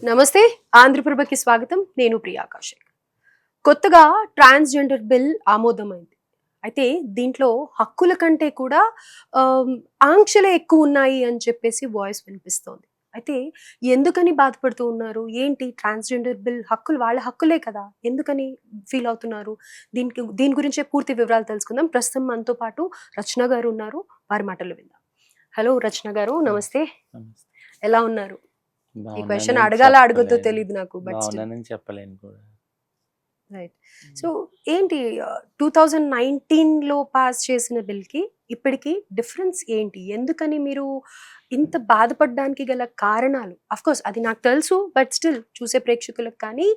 నమస్తే ఆంధ్రప్రభకి స్వాగతం. నేను ప్రియా కౌశిక్. కొత్తగా ట్రాన్స్జెండర్ బిల్ ఆమోదమైంది. అయితే దీంట్లో హక్కుల కంటే కూడా ఆమ్, ఆంక్షలే ఎక్కువ ఉన్నాయి అని చెప్పేసి వాయిస్ వినిపిస్తోంది. అయితే ఎందుకని బాధపడుతూ ఉన్నారు? ఏంటి ట్రాన్స్జెండర్ బిల్ హక్కులు వాళ్ళ హక్కులే కదా, ఎందుకని ఫీల్ అవుతున్నారు? దీని గురించే పూర్తి వివరాలు తెలుసుకుందాం. ప్రస్తుతం మనతో పాటు రచన గారు ఉన్నారు, వారి మాటలు విందాం. హలో రచన గారు, నమస్తే. నమస్తే. ఎలా ఉన్నారు? ఈ క్వశ్చన్ బాగున్నానని అడగాల అడగొద్దో చెప్పలేను. తెలియదు నాకు, బట్ స్టిల్. బాగున్నానని చెప్పలేను కూడా. రైట్. సో ఏంటి 2019లో పాస్ చేసిన బిల్కి ఇప్పటికి డిఫరెన్స్ ఏంటి? ఎందుకని మీరు ఇంత బాధపడడానికి గల కారణాలు? కోర్స్ అది నాకు తెలుసు, బట్ స్టిల్ చూసే ప్రేక్షకులకు కానీ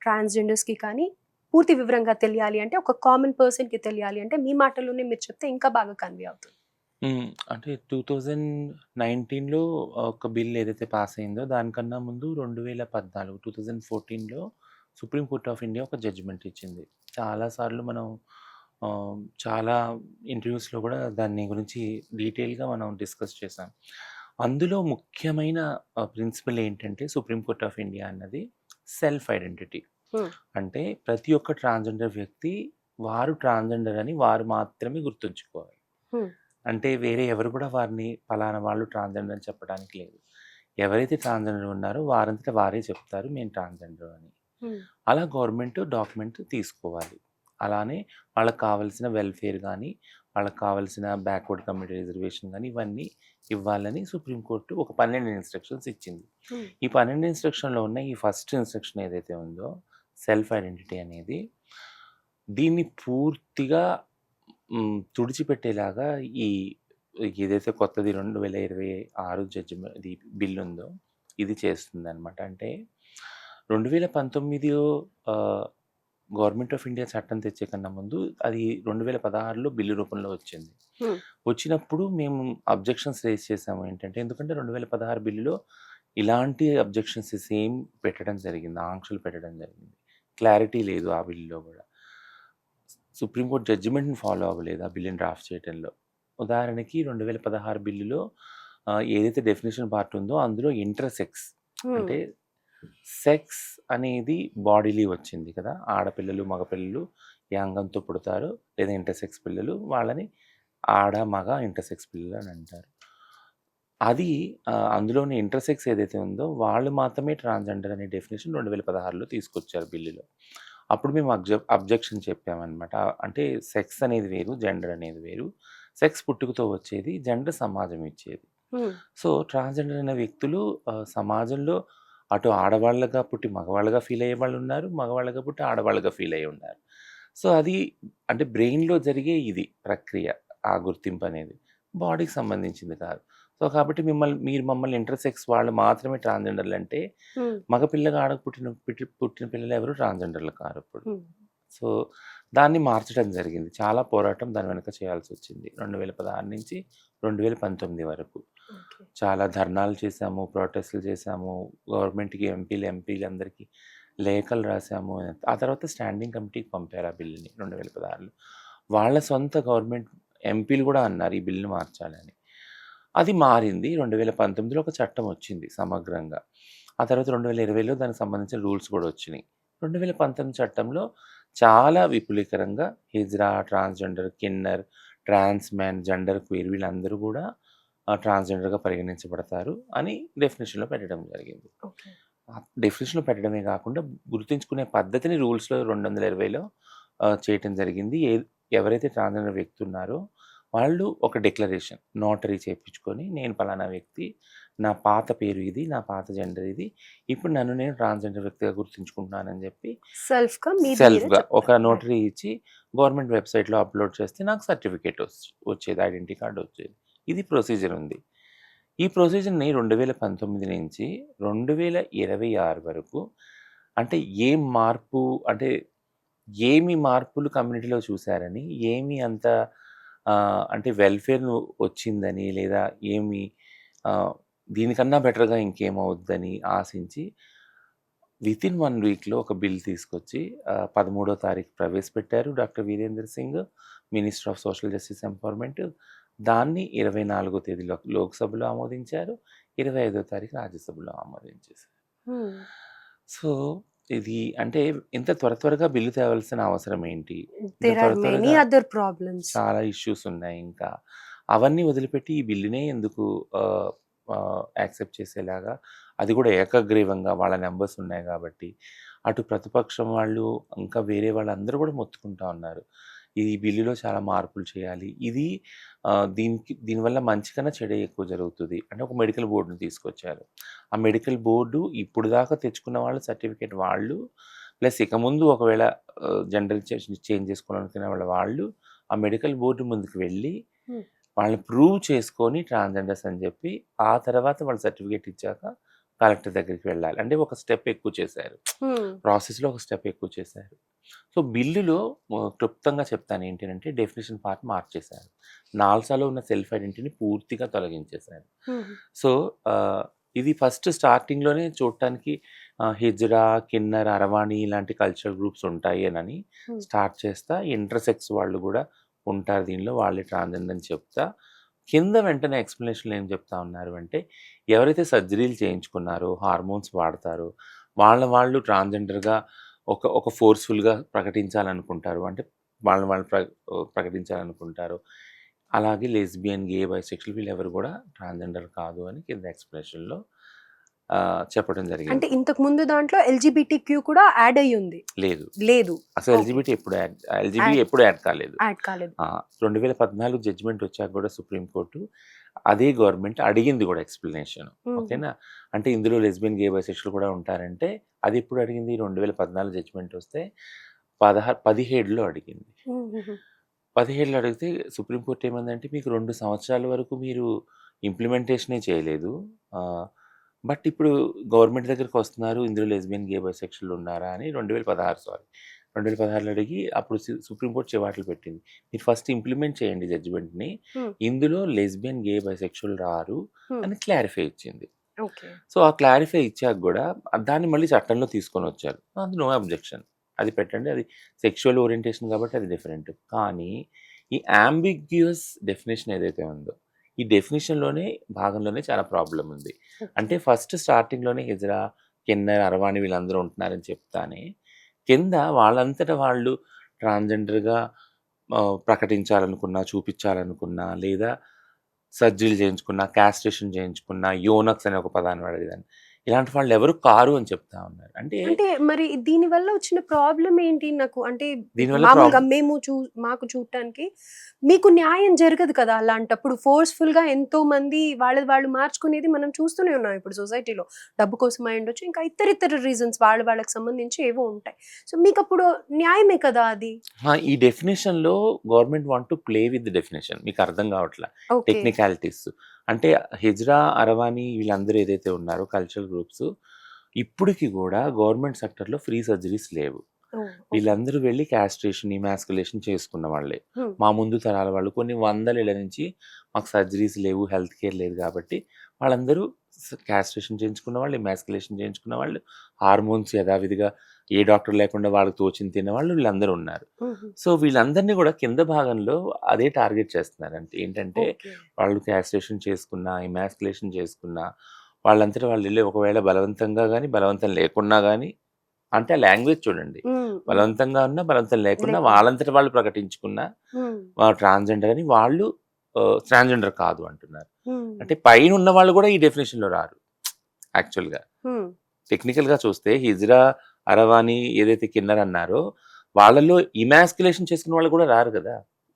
ట్రాన్స్జెండర్స్కి కానీ పూర్తి వివరంగా తెలియాలి అంటే, ఒక కామన్ పర్సన్కి తెలియాలి అంటే మీ మాటల్లోనే మీరు చెప్తే ఇంకా బాగా కన్వే అవుతుంది. అంటే 2019లో ఒక బిల్ ఏదైతే పాస్ అయిందో దానికన్నా ముందు 2014 2014లో సుప్రీం కోర్ట్ ఆఫ్ ఇండియా ఒక జడ్జిమెంట్ ఇచ్చింది. చాలా సార్లు మనం చాలా ఇంటర్వ్యూస్‌లో కూడా దాన్ని గురించి డీటెయిల్‌గా మనం డిస్కస్ చేసాం. అందులో ముఖ్యమైన ప్రిన్సిపల్ ఏంటంటే సుప్రీం కోర్ట్ ఆఫ్ ఇండియా అన్నది సెల్ఫ్ ఐడెంటిటీ. అంటే ప్రతి ఒక్క ట్రాన్స్‌జెండర్ వ్యక్తి వారు ట్రాన్స్‌జెండర్ అని వారు మాత్రమే గుర్తుంచుకోవాలి. అంటే వేరే ఎవరు కూడా వారిని పలానా వాళ్ళు ట్రాన్స్‌జెండర్ అని చెప్పడానికి లేదు. ఎవరైతే ట్రాన్స్‌జెండర్ ఉన్నారో వారంతట వారే చెప్తారు మేము ట్రాన్స్‌జెండర్ అని. అలా గవర్నమెంట్ డాక్యుమెంట్ తీసుకోవాలి. అలానే వాళ్ళకి కావాల్సిన వెల్ఫేర్ గానీ, వాళ్ళకి కావాల్సిన బ్యాక్వర్డ్ కమ్యూనిటీ రిజర్వేషన్ గానీ ఇవన్నీ ఇవ్వాలని సుప్రీం కోర్ట్ ఒక 12 ఇన్‌స్ట్రక్షన్స్ ఇచ్చింది. ఈ 12 ఇన్‌స్ట్రక్షన్‌లో ఉన్న ఈ ఫస్ట్ ఇన్‌స్ట్రక్షన్ ఏదైతే ఉందో సెల్ఫ్ ఐడెంటిటీ అనేది, దీన్ని పూర్తిగా తుడిచిపెట్టేలాగా ఈ ఏదైతే కొత్తది 2026 ఇది బిల్ ఉందో ఇది చేస్తుందనమాట. అంటే 2019 గవర్నమెంట్ ఆఫ్ ఇండియా చట్టం తెచ్చే కన్నా ముందు అది 2016లో బిల్లు రూపంలో వచ్చింది. వచ్చినప్పుడు మేము అబ్జెక్షన్స్ రేజ్ చేసాము. ఏంటంటే ఎందుకంటే 2016 బిల్లులో ఇలాంటి అబ్జెక్షన్స్ సేమ్ పెట్టడం జరిగింది, ఆంక్షలు పెట్టడం జరిగింది. క్లారిటీ లేదు ఆ బిల్లులో కూడా. సుప్రీంకోర్టు జడ్జిమెంట్ని ఫాలో అవ్వలేదు ఆ బిల్లుని డ్రాఫ్ట్ చేయడంలో. ఉదాహరణకి 2016 బిల్లులో ఏదైతే డెఫినేషన్ పార్ట్ ఉందో అందులో ఇంటర్సెక్స్ అంటే సెక్స్ అనేది బాడీలీ వచ్చింది కదా. ఆడపిల్లలు మగపిల్లలు ఏ అంగంతో పుడతారో లేదా ఇంటర్సెక్స్ పిల్లలు వాళ్ళని ఆడ మగ ఇంటర్సెక్స్ పిల్లలు అని అంటారు. అది అందులోని ఇంటర్సెక్స్ ఏదైతే ఉందో వాళ్ళు మాత్రమే ట్రాన్స్జెండర్ అనే డెఫినేషన్ 2016లో తీసుకొచ్చారు బిల్లులో. అప్పుడు మేము అబ్జెక్షన్ చెప్పామన్నమాట. అంటే సెక్స్ అనేది వేరు, జెండర్ అనేది వేరు. సెక్స్ పుట్టుకతో వచ్చేది, జెండర్ సమాజం ఇచ్చేది. సో ట్రాన్స్జెండర్ అనే వ్యక్తులు సమాజంలో అటు ఆడవాళ్ళగా పుట్టి మగవాళ్ళగా ఫీల్ అయ్యే వాళ్ళు ఉన్నారు, మగవాళ్ళగా పుట్టి ఆడవాళ్ళగా ఫీల్ అయ్యి ఉన్నారు. సో అది అంటే బ్రెయిన్లో జరిగే ఇది ప్రక్రియ, ఆ గుర్తింపు అనేది బాడీకి సంబంధించింది కాదు. సో కాబట్టి మీరు మమ్మల్ని ఇంటర్సెక్స్ వాళ్ళు మాత్రమే ట్రాన్స్జెండర్లు అంటే మగపిల్లగా ఆడకు పుట్టిన పిల్లలు ఎవరు ట్రాన్స్జెండర్లు కారు ఇప్పుడు. సో దాన్ని మార్చడం జరిగింది. చాలా పోరాటం దాని వెనక చేయాల్సి వచ్చింది 2016 నుంచి 2019 వరకు. చాలా ధర్నాలు చేశాము, ప్రొటెస్టులు చేశాము, గవర్నమెంట్కి ఎంపీలు అందరికీ లేఖలు రాసాము. ఆ తర్వాత స్టాండింగ్ కమిటీకి పంపారు ఆ బిల్లుని 2016లో. వాళ్ళ సొంత గవర్నమెంట్ ఎంపీలు కూడా అన్నారు ఈ బిల్లుని మార్చాలని. అది మారింది. 2019లో ఒక చట్టం వచ్చింది సమగ్రంగా. ఆ తర్వాత 2020లో దానికి సంబంధించిన రూల్స్ కూడా వచ్చినాయి. 2019 చట్టంలో చాలా విపులీకరంగా హిజ్రా, ట్రాన్స్జెండర్, కిన్నర్, ట్రాన్స్ మ్యాన్, జెండర్ క్వీర్ వీళ్ళందరూ కూడా ట్రాన్స్జెండర్గా పరిగణించబడతారు అని డెఫినేషన్లో పెట్టడం జరిగింది. డెఫినేషన్లో పెట్టడమే కాకుండా గుర్తుంచుకునే పద్ధతిని రూల్స్లో 220లో చేయటం జరిగింది. ఎవరైతే ట్రాన్స్జెండర్ వ్యక్తి ఉన్నారో వాళ్ళు ఒక డిక్లరేషన్ నోటరీ చేయించుకొని, నేను పలానా వ్యక్తి, నా పాత పేరు ఇది, నా పాత జెండర్ ఇది, ఇప్పుడు నన్ను నేను ట్రాన్స్జెండర్ వ్యక్తిగా గుర్తుంచుకుంటున్నానని చెప్పి సెల్ఫ్గా ఒక నోటరీ ఇచ్చి గవర్నమెంట్ వెబ్సైట్లో అప్లోడ్ చేస్తే నాకు సర్టిఫికేట్ వచ్చేది, ఐడెంటిటీ కార్డు వచ్చేది. ఇది ప్రొసీజర్ ఉంది. ఈ ప్రొసీజర్ని 2019 నుంచి 2026 వరకు అంటే అంటే ఏమి మార్పులు కమ్యూనిటీలో చూశారని, ఏమి అంత అంటే వెల్ఫేర్ను వచ్చిందని లేదా ఏమి దీనికన్నా బెటర్గా ఇంకేమవుద్దని ఆశించి వితిన్ 1 వీక్లో ఒక బిల్ తీసుకొచ్చి 13వ తారీఖు ప్రవేశపెట్టారు doctor Virendra Singh, minister of social justice empowerment. దాన్ని 24వ తేదీలో లోక్సభలో ఆమోదించారు, 25వ తారీఖు రాజ్యసభలో ఆమోదించేశారు. సో ఇది అంటే ఇంత త్వరగా బిల్లు తేవాల్సిన అవసరం ఏంటి? ఇంత దేర్ ఆర్ మెనీ త్వరగా అదర్ ప్రాబ్లమ్స్. చాలా ఇష్యూస్ ఉన్నాయి ఇంకా. అవన్నీ వదిలిపెట్టి ఈ బిల్లునే ఎందుకు యాక్సెప్ట్ చేసేలాగా, అది కూడా ఏకగ్రీవంగా వాళ్ళ నంబర్స్ ఉన్నాయి కాబట్టి, అటు ప్రతిపక్షం వాళ్ళు, ఇంకా వేరే వాళ్ళందరూ కూడా మొత్తుకుంటా ఉన్నారు. ఈ బిల్లులో చాలా మార్పులు చేయాలి. ఇది దీనివల్ల మంచి కన్నా చెడే ఎక్కువ జరుగుతది. అంటే ఒక మెడికల్ బోర్డ్‌ని తీసుకొచ్చారు. ఆ మెడికల్ బోర్డు ఇప్పుడు దాకా తెచ్చుకున్న వాళ్ళ సర్టిఫికేట్ వాళ్ళు, ప్లస్ ఇక ముందు ఒకవేళ జెండర్ చేంజ్ చేసుకోవాలనుకునే వాళ్ళు ఆ మెడికల్ బోర్డు ముందుకు వెళ్ళి హ్మ్. వాళ్ళని ప్రూవ్ చేసుకొని ట్రాన్స్‌జెండర్స్ అని చెప్పి, ఆ తర్వాత వాళ్ళు సర్టిఫికేట్ ఇచ్చాక కలెక్టర్ దగ్గరికి వెళ్ళాలి. అంటే ఒక స్టెప్ ఎక్కువ చేశారు. ప్రాసెస్‌లో ఒక స్టెప్ ఎక్కువ చేశారు. సో, బిల్లులో క్లుప్తంగా చెప్తాను ఏంటి అంటే, డెఫినిషన్ పార్ట్ మార్చేశారు. నాల్సాలో ఉన్న సెల్ఫ్ ఐడెంటిటీని పూర్తిగా తొలగించేశారు. సో, ఇది ఫస్ట్ స్టార్టింగ్‌లోనే చూడటానికి హిజ్రా, కిన్నర్, అరవాణి ఇలాంటి కల్చరల్ గ్రూప్స్ ఉంటాయి అని స్టార్ట్ చేస్తా, ఇంటర్సెక్స్ వాళ్ళు కూడా ఉంటారు దీనిలో, వాళ్ళే ట్రాన్స్‌జెండర్ అని చెప్తా, కింద వెంటనే ఎక్స్‌ప్లనేషన్‌లో ఏం చెప్తా ఉన్నారు అంటే, ఎవరైతే సర్జరీలు చేయించుకున్నారో, హార్మోన్స్ వాడతారో, వాళ్ళు ట్రాన్స్‌జెండర్‌గా ఒక ఫోర్స్‌ఫుల్‌గా ప్రకటించాలనుకుంటారు. అంటే వాళ్ళని వాళ్ళు ప్రకటించాలనుకుంటారు. అలాగే లెస్బియన్, గే, బైసెక్షువల్ వీళ్ళెవరు కూడా ట్రాన్స్‌జెండర్ కాదు అని కింద ఎక్స్‌ప్లనేషన్‌లో చెప్పడం అంటే జరిగింది. ఇంతకు ముందు దాంట్లో ఎల్‌జిబిటిక్యూ కూడా యాడ్ అయ్యుంది. లేదు. లేదు. అసలు ఓకే. ఎల్‌జిబి యాడ్ ఎప్పుడు యాడ్ కాలేదు. యాడ్ కాలేదు. 2014 జడ్జిమెంట్ వచ్చాక కూడా సుప్రీం కోర్టు అదే గవర్నమెంట్ అడిగింది కూడా ఎక్స్‌ప్లనేషన్. ఓకేనా? అంటే ఇందులో లెస్బియన్, గే, బైసెక్షువల్ కూడా ఉంటారంటే, అది ఎప్పుడు అడిగింది? 2014 జడ్జిమెంట్ వస్తే 17లో అడిగింది. 17లో అడిగితే సుప్రీం కోర్ట్ ఏమందంటే, మీకు 2 సంవత్సరాల వరకు మీరు ఇంప్లిమెంటేషనే చేయలేదు. బట్ ఇప్పుడు గవర్నమెంట్ దగ్గరికి వస్తున్నారు, ఇందులో లెస్బియన్, గే, బైసెక్షువల్ ఉన్నారా అని 2016లో అడిగి, అప్పుడు సుప్రీం కోర్ట్ చివాట్లు పెట్టింది. మీరు ఫస్ట్ ఇంప్లిమెంట్ చేయండి జడ్జిమెంట్‌ని. ఇందులో లెస్బియన్, గే, బైసెక్షువల్ రారు అని క్లారిఫై ఇచ్చింది. ఓకే. సో, ఆ క్లారిఫై ఇచ్చాక గూడా దాన్ని మళ్ళీ చట్టంలో తీసుకొనొచ్చారు. అది నో అబ్జెక్షన్. అది పెట్టండి. అది సెక్షువల్ ఓరియంటేషన్ కాబట్టి అది డిఫరెంట్. కానీ ఈ యాంబిగ్యూయస్ డెఫినిషన్ ఏదైతే ఉందో, ఈ డెఫినిషన్‌లోనే భాగంలోనే చాలా ప్రాబ్లమ్ ఉంది. అంటే ఫస్ట్ స్టార్టింగ్‌లోనే హిజ్రా, కిన్నర్, అరవాణి వీళ్ళందరూ ఉంటున్నారని చెప్తానే, కింద వాళ్ళంతట వాళ్ళు ట్రాన్స్‌జెండర్‌గా ప్రకటించాలనుకున్నా, చూపించాలనుకున్నా, లేదా సర్జరీలు చేయించుకున్నా, కాస్ట్రేషన్ చేయించుకున్నా, యోనక్స్ అనే ఒక పదాన్ని వాడేదాన్ని. ఇలాంటి వాళ్ళెవరు కారు అని చెప్తా ఉన్నారు. అంటే అంటే మరి దీనివల్ల వచ్చిన ప్రాబ్లమ్ ఏంటి? నాకు అంటే దీనివల్ల మామూలుగా మాకు చూడటానికి మీకు న్యాయం జరగదు కదా! అలాంటప్పుడు ఫోర్స్‌ఫుల్‌గా ఎంతోమంది వాళ్ళది వాళ్ళు మార్చుకునేది మనం చూస్తూనే ఉన్నాం ఇప్పుడు సొసైటీలో. డబ్బు కోసం అయ్యుండొచ్చు. ఇంకా ఇతరితర రీజన్స్ వాళ్ళకి సంబంధించి ఏవో ఉంటాయి. సో, మీకప్పుడు న్యాయమే కదా అది. ఈ డెఫినిషన్‌లో government want to play with the definition. మీకు అర్థం కావట్లా. ఓకే. టెక్నికాలిటీస్. అంటే హిజ్రా, అరవాని వీళ్ళందరూ ఏదైతే ఉన్నారో కల్చరల్ గ్రూప్స్, ఇప్పటికి కూడా గవర్నమెంట్ సెక్టర్‌లో ఫ్రీ సర్జరీస్ లేవు. ఓహ్! ఓకే. వీళ్ళందరూ వెళ్లి కాస్ట్రేషన్, ఇమాస్కులేషన్ చేసుకున్న వాళ్ళే. హ్మ్. మా ముందు తరాల వాళ్ళు కొన్ని వందల ఏళ్ల నుంచి మాకు సర్జరీస్ లేవు, హెల్త్ కేర్ లేదు కాబట్టి వాళ్ళందరూ కాస్ట్రేషన్ చేయించుకున్న వాళ్ళు, ఇమాస్కులేషన్ చేయించుకున్న వాళ్ళు, హార్మోన్స్ యథావిధిగా ఏ డాక్టర్ లేకుండా వాళ్ళకి తోచింది తినేవాళ్ళు వీళ్ళందరూ ఉన్నారు. సో, వీళ్ళందరినీ కూడా కింద భాగంలో అదే టార్గెట్ చేస్తున్నారు. అంటే ఏంటంటే, ఓకే. వాళ్ళు కాస్ట్రేషన్ చేసుకున్నా, ఇమాస్కులేషన్ చేసుకున్నా, వాళ్ళంతట వాళ్ళు ఎళ్లి ఒకవేళ బలవంతంగా గాని, బలవంతం లేకున్నా గాని, అంటే ఆ లాంగ్వేజ్ చూడండి. బలవంతంగా ఉన్నా, బలవంతం లేకున్నా వాళ్ళంతట వాళ్ళు ప్రకటించుకున్నా ట్రాన్స్‌జెండర్ అని వాళ్ళు ట్రాన్స్‌జెండర్ కాదు అంటున్నారు. అంటే పైనున్న వాళ్ళు కూడా ఈ డెఫినిషన్‌లో రారు యాక్చువల్‌గా. టెక్నికల్‌గా చూస్తే హిజ్రా, అరవాని ఏదైతే కిన్నర్ అన్నారో, వాళ్ళలో ఇమాస్కులేషన్ చేసుకున్న వాళ్ళు కూడా రారు కదా!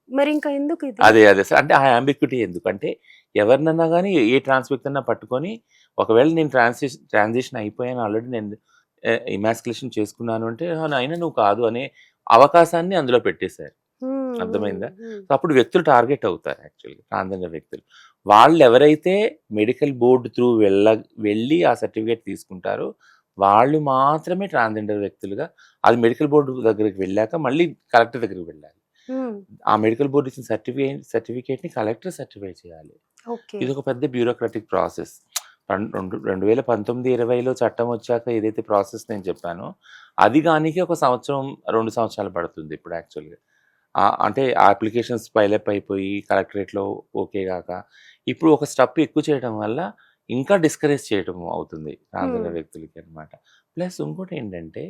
మరింకా ఎందుకు ఇది? అదే. అంటే ఆ యాంబిగ్విటీ ఎందుకు? అంటే ఎవరినన్నా గాని ఏ ట్రాన్స్ వ్యక్తినన్నా పట్టుకొని, ఒకవేళ నేను ట్రాన్సిషన్ అయిపోయాను ఆల్రెడీ, నేను ఇమాస్కులేషన్ చేసుకున్నాను అంటే, అయినా నువ్వు కాదు అనే అవకాశాన్ని అందులో పెట్టేశారు. అర్థమైందా? సో, అప్పుడు వ్యక్తులు టార్గెట్ అవుతారు యాక్చువల్‌గా ట్రాన్స్‌జెండర్ వ్యక్తులు. వాళ్ళెవరైతే మెడికల్ బోర్డ్ త్రూ వెళ్ళి ఆ సర్టిఫికేట్ తీసుకుంటారో, వాళ్ళు మాత్రమే ట్రాన్స్‌జెండర్ వ్యక్తులుగా, అది మెడికల్ బోర్డ్ దగ్గరికి వెళ్ళాక మళ్ళీ కలెక్టర్ దగ్గరికి వెళ్ళాలి. ఆ మెడికల్ బోర్డ్ ఇచ్చిన సర్టిఫికేట్‌ని కలెక్టర్ సర్టిఫై చేయాలి. ఓకే. ఇదొక పెద్ద బ్యూరోక్రాటిక్ ప్రాసెస్. 2019, 20లో చట్టం వచ్చాక ఏదైతే ప్రాసెస్ నేను చెప్పానో, అది గానికి ఒక సంవత్సరం, 2 సంవత్సరాలు పడుతుంది ఇప్పుడు యాక్చువల్‌గా. అంటే ఆ అప్లికేషన్స్ పైలప్ అయిపోయి కలెక్టరేట్‌లో ఓకే గాక, ఇప్పుడు ఒక స్టెప్ ఎక్కువ చేయడం వల్ల ఇంకా డిస్కరేజ్ చేయడం అవుతుంది ట్రాన్స్జెండర్ వ్యక్తులకి అనమాట. ప్లస్ ఇంకోటి ఏంటంటే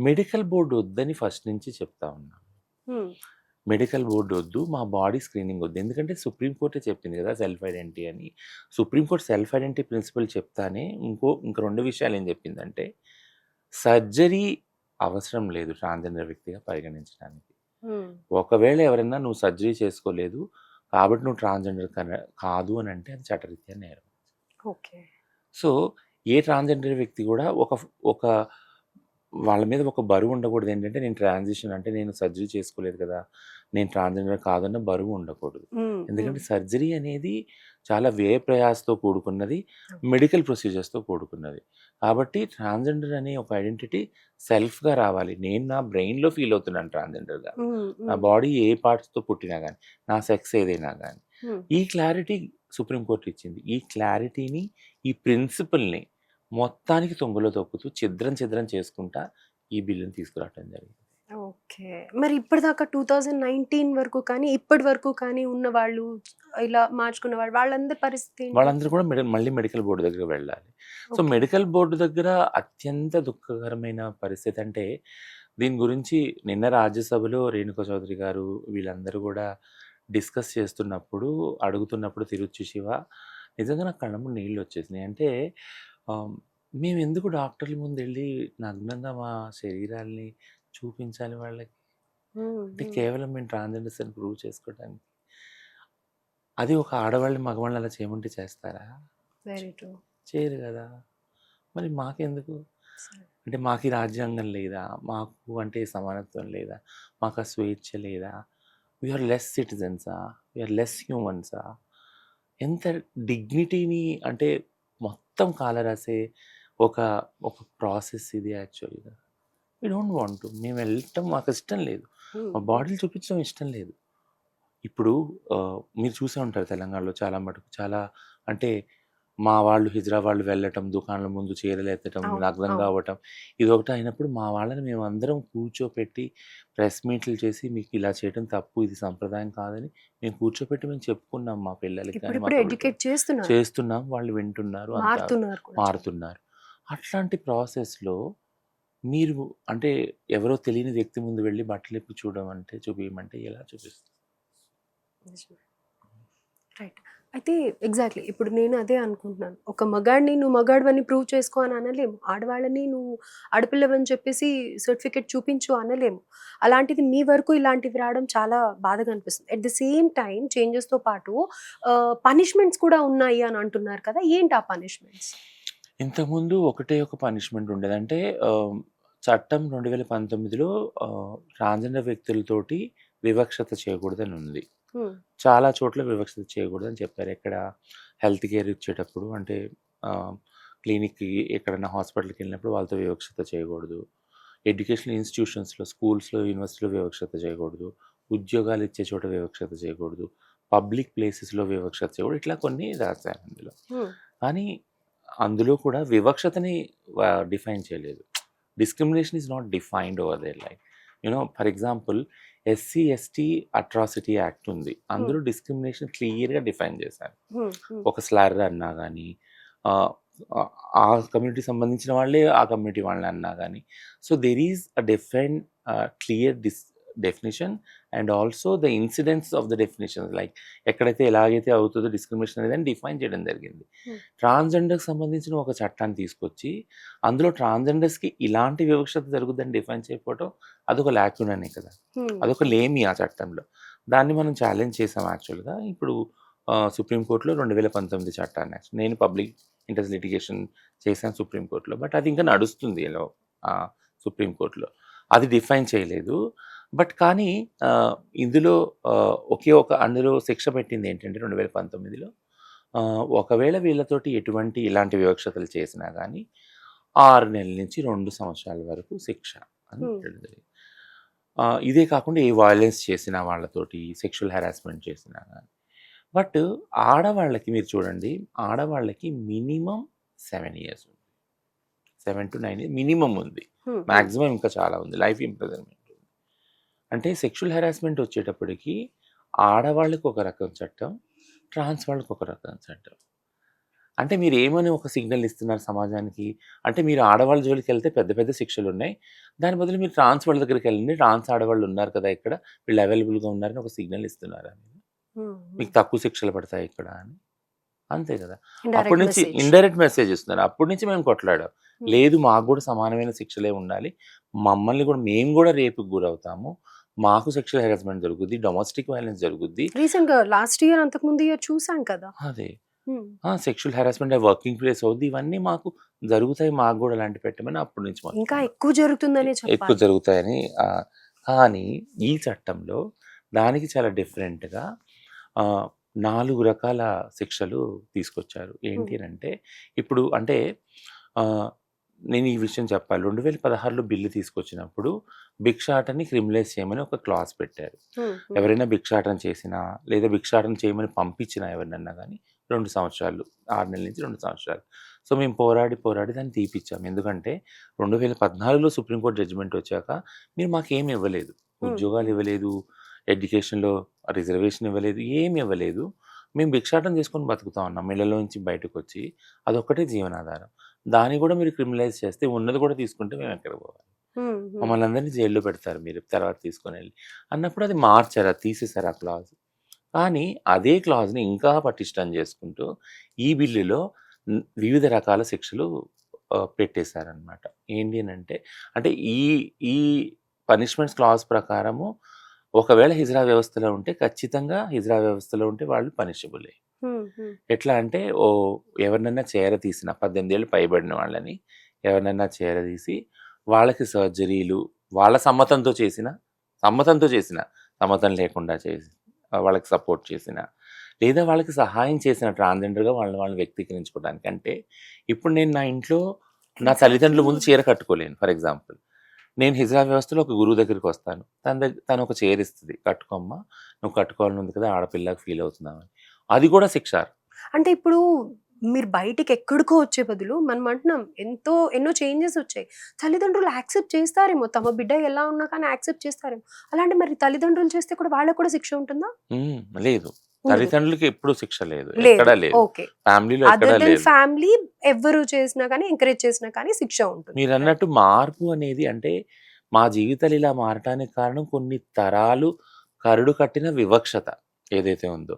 మెడికల్ బోర్డు వద్దని ఫస్ట్ నుంచి చెప్తా ఉన్నాను. మెడికల్ బోర్డు వద్దు, మా బాడీ స్క్రీనింగ్ వద్దు. ఎందుకంటే సుప్రీంకోర్టే చెప్పింది కదా సెల్ఫ్ ఐడెంటిటీ అని. సుప్రీంకోర్టు సెల్ఫ్ ఐడెంటిటీ ప్రిన్సిపల్ చెప్తానే ఇంక 2 విషయాలు ఏం చెప్పిందంటే సర్జరీ అవసరం లేదు ట్రాన్స్జెండర్ వ్యక్తిగా పరిగణించడానికి. ఒకవేళ ఎవరైనా నువ్వు సర్జరీ చేసుకోలేదు కాబట్టి నువ్వు ట్రాన్స్జెండర్ కాదు అని అంటే అది చట్టరీత్యా నేరం. ఓకే. సో ఏ ట్రాన్స్జెండర్ వ్యక్తి కూడా ఒక వాళ్ళ మీద ఒక బరువు ఉండకూడదు. ఏంటంటే నేను ట్రాన్సిషన్ అంటే నేను సర్జరీ చేసుకోలేదు కదా, నేను ట్రాన్స్జెండర్ కాదన్న బరువు ఉండకూడదు. ఎందుకంటే సర్జరీ అనేది చాలా వ్యయ ప్రయాసతో కూడుకున్నది, మెడికల్ ప్రొసీజర్స్తో కూడుకున్నది. కాబట్టి ట్రాన్స్జెండర్ అనే ఒక ఐడెంటిటీ సెల్ఫ్గా రావాలి. నేను నా బ్రెయిన్లో ఫీల్ అవుతున్నాను ట్రాన్స్జెండర్గా, నా బాడీ ఏ పార్ట్స్తో పుట్టినా కానీ, నా సెక్స్ ఏదైనా కానీ. ఈ క్లారిటీ సుప్రీంకోర్టు ఇచ్చింది. ఈ క్లారిటీని, ఈ ప్రిన్సిపల్ని మొత్తానికి తొంగలో తొక్కుతూ ఛిద్రం చేసుకుంటా ఈ బిల్లుని తీసుకురావడం జరిగింది. ఓకే. మరి ఇప్పటిదాకా 2019 వరకు కానీ, ఇప్పటి వరకు కానీ ఉన్న వాళ్ళు, ఇలా మార్చుకున్న వాళ్ళు, వాళ్ళందరి పరిస్థితి ఏంటి? వాళ్ళందరూ కూడా మళ్ళీ మెడికల్ బోర్డు దగ్గర వెళ్ళాలి. సో మెడికల్ బోర్డు దగ్గర అత్యంత దుఃఖకరమైన పరిస్థితి అంటే, దీని గురించి నిన్న రాజ్యసభలో రేణుకా చౌదరి గారు వీళ్ళందరూ కూడా డిస్కస్ చేస్తున్నప్పుడు, అడుగుతున్నప్పుడు తిరుచి శివ నిజంగా నాకు కళ్ళ ముందు నీళ్ళు వచ్చేసినాయి. అంటే మేము ఎందుకు డాక్టర్ల ముందు వెళ్ళి నగ్నంగా మా శరీరాల్ని చూపించాలి వాళ్ళకి? అంటే కేవలం మేము ట్రాన్స్జెండర్స్ అని ప్రూవ్ చేసుకోవడానికి. అది ఒక ఆడవాళ్ళని మగవాళ్ళని అలా చేయమంటే చేస్తారా? చేయరు కదా. మరి మాకెందుకు? అంటే మాకు ఈ రాజ్యాంగం లేదా? మాకు అంటే సమానత్వం లేదా? మాకు ఆ స్వేచ్ఛ లేదా? వీఆర్ లెస్ సిటిజన్సా? వీఆర్ లెస్ హ్యూమన్సా? ఎంత డిగ్నిటీని అంటే మొత్తం కాలరాసే ఒక ప్రాసెస్ ఇది యాక్చువల్గా. We don't want to. మేము వెళ్ళటం మాకు ఇష్టం లేదు, మా బాడీలు చూపించడం ఇష్టం లేదు. ఇప్పుడు మీరు చూసే ఉంటారు తెలంగాణలో చాలా మటుకు, చాలా అంటే మా వాళ్ళు హిజ్రా వాళ్ళు వెళ్ళటం, దుకాణాల ముందు చీరలు ఎత్తటం, నగ్నంగా అవ్వటం, ఇదొకటి అయినప్పుడు మా వాళ్ళని మేము అందరం కూర్చోపెట్టి ప్రెస్ మీట్లు చేసి మీకు ఇలా చేయడం తప్పు, ఇది సంప్రదాయం కాదని మేము కూర్చోపెట్టి మేము చెప్పుకున్నాం. మా పిల్లలకి చేస్తున్నాం, వాళ్ళు వింటున్నారు, మారుతున్నారు. అట్లాంటి ప్రాసెస్లో మీరు అంటే ఎవరో తెలియని వ్యక్తి ముందు వెళ్ళి బట్టలు ఇప్పి చూపించమంటే ఎలా చూపిస్తారు? రైట్. అయితే ఎగ్జాక్ట్లీ ఇప్పుడు నేను అదే అనుకుంటున్నాను. ఒక మగాడిని నువ్వు మగాడివని ప్రూవ్ చేసుకో అని అనలేము, ఆడవాళ్ళని నువ్వు ఆడపిల్లవని చెప్పేసి సర్టిఫికెట్ చూపించు అనలేము. అలాంటిది మీ వరకు ఇలాంటివి రావడం చాలా బాధగా అనిపిస్తుంది. అట్ ద సేమ్ టైం చేంజెస్తో పాటు పనిష్మెంట్స్ కూడా ఉన్నాయి అని అంటున్నారు కదా, ఏంటి ఆ పనిష్మెంట్స్? ఇంతకుముందు ఒకటే ఒక పనిష్మెంట్ ఉండేది. అంటే చట్టం 2019లో ట్రాన్స్జెండర్ వ్యక్తులతోటి వివక్షత చేయకూడదని ఉంది. చాలా చోట్ల వివక్షత చేయకూడదని చెప్పారు. ఎక్కడ హెల్త్ కేర్ ఇచ్చేటప్పుడు, అంటే క్లినిక్కి ఎక్కడైనా హాస్పిటల్కి వెళ్ళినప్పుడు వాళ్ళతో వివక్షత చేయకూడదు. ఎడ్యుకేషనల్ ఇన్స్టిట్యూషన్స్లో, స్కూల్స్లో, యూనివర్సిటీలో వివక్షత చేయకూడదు. ఉద్యోగాలు ఇచ్చే చోట వివక్షత చేయకూడదు. పబ్లిక్ ప్లేసెస్లో వివక్షత చేయకూడదు. ఇట్లా కొన్ని రాశారు అందులో. కానీ అందులో కూడా వివక్షతని డిఫైన్ చేయలేదు. Discrimination is not defined over there. Like for example SC ST atrocity act ఉంది, అందులో డిస్క్రిమినేషన్ క్లియర్గా డిఫైన్ చేశారు. ఒక స్లర్ అన్నా కానీ, ఆ కమ్యూనిటీ సంబంధించిన వాళ్ళే ఆ కమ్యూనిటీ వాళ్ళని అన్నా కానీ, so there is a define clear definition and also the incidents of the definitions, like ఎక్కడైతే ఎలాగైతే అవుతుందో డిస్క్రిమినేషన్ అనేది డిఫైన్ చేయడం జరిగింది. ట్రాన్స్జెండర్కి సంబంధించిన ఒక చట్టాన్ని తీసుకొచ్చి అందులో ట్రాన్స్జెండర్స్కి ఇలాంటి వివక్షత జరుగుతుందని డిఫైన్ చేయకపోవడం అదొక ల్యాక్యూనే కదా, అదొక లేమి ఆ చట్టంలో. దాన్ని మనం ఛాలెంజ్ చేసాం యాక్చువల్గా. ఇప్పుడు సుప్రీంకోర్టులో 2019 చట్టాన్ని నేను పబ్లిక్ ఇంట్రెస్ట్ లిటిగేషన్ చేశాను సుప్రీంకోర్టులో. బట్ అది ఇంకా నడుస్తుంది సుప్రీంకోర్టులో, అది డిఫైన్ చేయలేదు. బట్ కానీ ఇందులో అందులో శిక్ష పెట్టింది ఏంటంటే 2019లో ఒకవేళ వీళ్ళతోటి ఎటువంటి ఇలాంటి వివక్షతలు చేసినా కానీ 6 నెలల నుంచి 2 సంవత్సరాల వరకు శిక్ష అని పెట్టింది. ఇదే కాకుండా ఏ వైలెన్స్ చేసినా, వాళ్ళతోటి సెక్షువల్ హెరాస్మెంట్ చేసినా కానీ. బట్ ఆడవాళ్ళకి మీరు చూడండి, ఆడవాళ్ళకి మినిమం 7 years ఉంది, 7 to 9 years మినిమం ఉంది, మ్యాక్సిమం ఇంకా చాలా ఉంది, లైఫ్ ఇంప్రిజన్మెంట్ ఉంది. అంటే సెక్షువల్ హెరాస్మెంట్ వచ్చేటప్పటికి ఆడవాళ్ళకి ఒక రకం చట్టం, ట్రాన్స్ వాళ్ళకి ఒక రకం చట్టం. అంటే మీరు ఏమని ఒక సిగ్నల్ ఇస్తున్నారు సమాజానికి? అంటే మీరు ఆడవాళ్ళ జోలికెళ్తే పెద్ద పెద్ద శిక్షలున్నాయి. దాని బదులు మీరు ట్రాన్స్ వాళ్ళ దగ్గరికెళ్ళండి. ట్రాన్స్ ఆడవాళ్ళు ఉన్నారు కదా ఇక్కడ. వీళ్ళు అవైలబుల్‌గా ఉన్నారని ఒక సిగ్నల్ ఇస్తున్నారా మీరు? మీకు తక్కువ శిక్షలు పడతాయి ఇక్కడ అని. అంతే కదా! అప్పటి ఇండైరెక్ట్ నుంచి మెసేజ్. ఇండైరెక్ట్ మెసేజ్ ఇస్తున్నారు. అప్పటి నుంచి మేము కొట్లాడాం. లేదు మాకు గూడా సమానమైన శిక్షలే ఉండాలి. మమ్మల్ని గూడా మేము గూడా రేపుకి గురవుతాము. మాకు సెక్షువల్ హెరాస్మెంట్ జరుగుద్ది. డొమెస్టిక్ వయలెన్స్ జరుగుద్ది. రీసెంట్‌గా లాస్ట్ ఇయర్ అంతకుముందు ఇయర్ చూసాం కదా! అదే. హ్మ్. సెక్షువల్ హెరాస్మెంట్ వర్కింగ్ ప్లేస్ అవుద్ది. ఇవన్నీ మాకు జరుగుతాయి. మాకు గూడా అలాంటివి పెట్టమని అప్పటి నుంచి ఇంకా మొత్తుకున్నాం. ఎక్కువ జరుగుతుందనే ఎక్కువ చెప్పాలి. జరుగుతాయని కానీ ఈ చట్టంలో దానికి చాలా డిఫరెంట్‌గా 4 రకాల శిక్షలు తీసుకొచ్చారు. ఏంటి అనంటే ఇప్పుడు అంటే ఆహ్, నేను ఈ విషయం చెప్పాలి. 2016లో బిల్లు తీసుకొచ్చినప్పుడు భిక్షాటనని క్రిమినలైజ్ చేయమని ఒక క్లాజ్ పెట్టారు. హ్మ్. హ్మ్. ఎవరైనా భిక్షాటన చేసినా, లేదా భిక్షాటన చేయమని పంపించినా ఎవరినన్నా గానీ 2 సంవత్సరాలు. 6 నెలల నుంచి 2 సంవత్సరాలు. సో, మేము పోరాడి, పోరాడి దాన్ని తీపిచ్చాం. ఎందుకంటే 2014లో సుప్రీంకోర్టు జడ్జిమెంట్ వచ్చాక మీరు మాకేమి ఇవ్వలేదు. హ్మ్. ఉద్యోగాలు హ్మ్. ఇవ్వలేదు, ఎడ్యుకేషన్‌లో రిజర్వేషన్ ఇవ్వలేదు, ఏమి ఇవ్వలేదు. మేము భిక్షాటన చేసుకొని బతుకుతా ఉన్నాం. ఇళ్ళలో నుంచి బయటకొచ్చి. అదొక్కటే జీవనాధారం. దాన్ని గూడా మీరు క్రిమినలైజ్ చేస్తే ఉన్నది గూడా తీసుకుంటే మేమెక్కడికి పోవాలి? హ్మ్. హ్మ్. మమ్మల్ని అందరిని జైల్‌లో పెడతారు మీరు తర్వాత తీసుకొనెళ్ళి. అన్నప్పుడు అది మార్చారు. అది తీసేసారు ఆ క్లాజ్. కానీ అదే క్లాజ్‌ని ఇంకా పటిష్టం చేసుకుంటూ ఈ బిల్లులో వివిధ రకాల శిక్షలు పెట్టేశారనమాట. ఏంటి అనంటే అంటే ఈ ఈ పనిష్మెంట్స్ క్లాజ్ ప్రకారము ఒకవేళ హిజ్రా వ్యవస్థలో ఉంటే ఖచ్చితంగా హిజ్రా వ్యవస్థలో ఉంటే వాళ్ళు పనిషబులే. హ్మ్. హ్మ్. ఎట్లా అంటే ఎవరినైనా చేరదీసిన 18 ఏళ్ళు పైబడిన వాళ్ళని ఎవరినైనా చేరదీసి వాళ్ళకి సర్జరీలు వాళ్ళ సమ్మతంతో చేసిన, సమ్మతం లేకుండా చేసి వాళ్ళకి సపోర్ట్ చేసిన, లేదా వాళ్ళకి సహాయం చేసిన ట్రాన్స్‌జెండర్‌గా వాళ్ళని వ్యక్తీకరించుకోవడానికి. అంటే ఇప్పుడు నేను నా ఇంట్లో నా తల్లిదండ్రుల ఎగ్జాక్ట్‌లీ. ముందు చీర కట్టుకోలేను ఫర్ ఎగ్జాంపుల్. నేను హిజ్రా వ్యవస్థలో ఒక గురువు దగ్గరికొస్తాను. తను ఒక చీర ఇస్తది. "కట్టుకోమ్మా, నువ్వు కట్టుకోవాలని ఉంది కదా! ఆడపిల్లగా ఫీల్ అవుతున్నావని." అది కూడా శిక్ష. అంటే ఇప్పుడు మీరు బయటికి ఎక్కడికో వచ్చే బదులు మనం అంటున్నాం ఎన్నో చేంజెస్ వచ్చాయి. తల్లిదండ్రులు యాక్సెప్ట్ చేస్తారేమో. తమ బిడ్డ ఎలా ఉన్నా కానీ యాక్సెప్ట్ చేస్తారేమో. అలాంటి మరి తల్లిదండ్రులు చేస్తే కూడా వాళ్ళకి కూడా శిక్ష ఉంటుందా? లేదు. ఉండదు. తల్లిదండ్రులకి ఎప్పుడు శిక్ష లేదు. లేదు. ఎక్కడా లేదు. ఓకే. ఫ్యామిలీలో ఎక్కడా అదర్ దెన్ లేదు. ఫ్యామిలీ ఎవ్వరు చేసినా గాని, ఎంకరేజ్ చేసినా కానీ శిక్ష ఉంటుంది. రైట్. మీరన్నట్టు మార్పు అనేది అంటే మా జీవితాలు ఇలా మారటానికి కారణం కొన్ని తరాలు కరడు కట్టిన వివక్షత ఏదైతే ఉందో.